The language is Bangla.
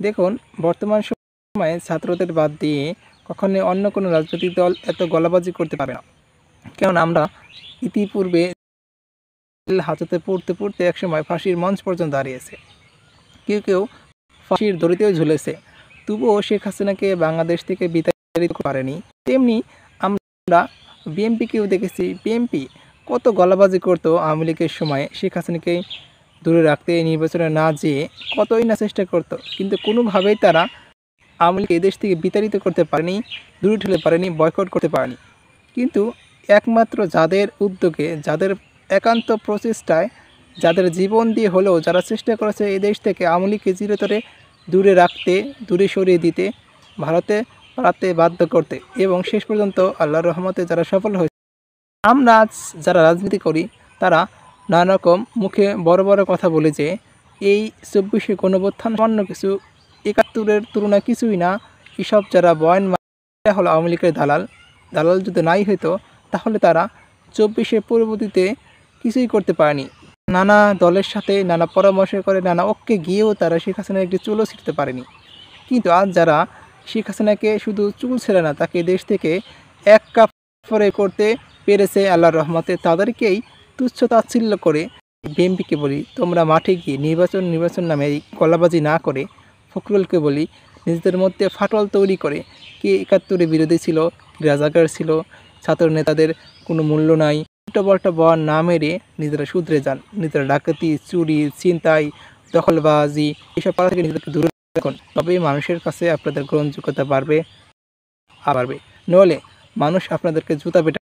দেখুন, বর্তমান সময়ে ছাত্রদের বাদ দিয়ে কখনোই অন্য কোনো রাজনৈতিক দল এত গলাবাজি করতে পারে না। কেননা আমরা ইতিপূর্বে জেল হাজতে পড়তে পড়তে একসময় ফাঁসির মঞ্চ পর্যন্ত দাঁড়িয়েছে। কেউ কেউ ফাঁসির দড়িতেও ঝুলেছে। তবুও শেখ হাসিনাকে বাংলাদেশ থেকে বিতাড়িত করতে পারেনি। তেমনি আমরা বিএনপিকেও দেখেছি, বিএনপি কত গলাবাজি করতো আওয়ামী লীগের সময় শেখ হাসিনাকে দূরে রাখতে, নির্বাচনে না যেয়ে কতই না চেষ্টা করতো, কিন্তু কোনোভাবেই তারা আওয়ামী লীগ এদেশ থেকে বিতাড়িত করতে পারেনি, দূরে ঠেলে পারেনি, বয়কট করতে পারেনি। কিন্তু একমাত্র যাদের উদ্যোগে, যাদের একান্ত প্রচেষ্টায়, যাদের জীবন দিয়ে হলেও যারা চেষ্টা করেছে এই দেশ থেকে আওয়ামী লীগকে চিরতরে দূরে রাখতে, দূরে সরিয়ে দিতে, ভারতে পালাতে বাধ্য করতে, এবং শেষ পর্যন্ত আল্লাহর রহমতে যারা সফল হয়েছে। আমরা আজ যারা রাজনীতি করি তারা নানা রকম মুখে বড় বড় কথা বলে যে এই ২৪শে গণঅভ্যুত্থান সামান্য কিছু, ৭১-এর তুলনায় কিছুই না, এসব যারা বয়ান এটা হলো আওয়ামী লীগের দালাল। দালাল যদি নাই হইতো তাহলে তারা ২৪শে পরবর্তীতে কিছুই করতে পারেনি। নানা দলের সাথে নানা পরামর্শ করে, নানা ঐক্যে গিয়েও তারা শেখ হাসিনার একটি চুলও ছিঁড়তে পারেনি। কিন্তু আজ যারা শেখ হাসিনাকে শুধু চুল ছেড়ে না, তাকে দেশ থেকে এক কাপড়ে করতে পেরেছে আল্লাহর রহমতে, তাদেরকেই তুচ্ছ তাচ্ছিল্য করে বিএনপিকে বলি, তোমরা মাঠে গিয়ে নির্বাচন নামে এই গলাবাজি না করে, ফখরুলকে বলি নিজেদের মধ্যে ফাটল তৈরি করে, কে ৭১-এ বিরোধী ছিল, কি রাজাকার ছিল, ছাত্র নেতাদের কোনো মূল্য নাই, উল্টোপাল্টা বয়ান না মেরে নিজেরা শুধরে যান। নিজেরা ডাকাতি, চুরি, ছিনতাই, দখলবাজি এসব পাড়া থেকে নিজেদেরকে দূরে রাখুন, তবেই মানুষের কাছে আপনাদের গ্রহণযোগ্যতা বাড়বে। নইলে মানুষ আপনাদেরকে জুতা পেটা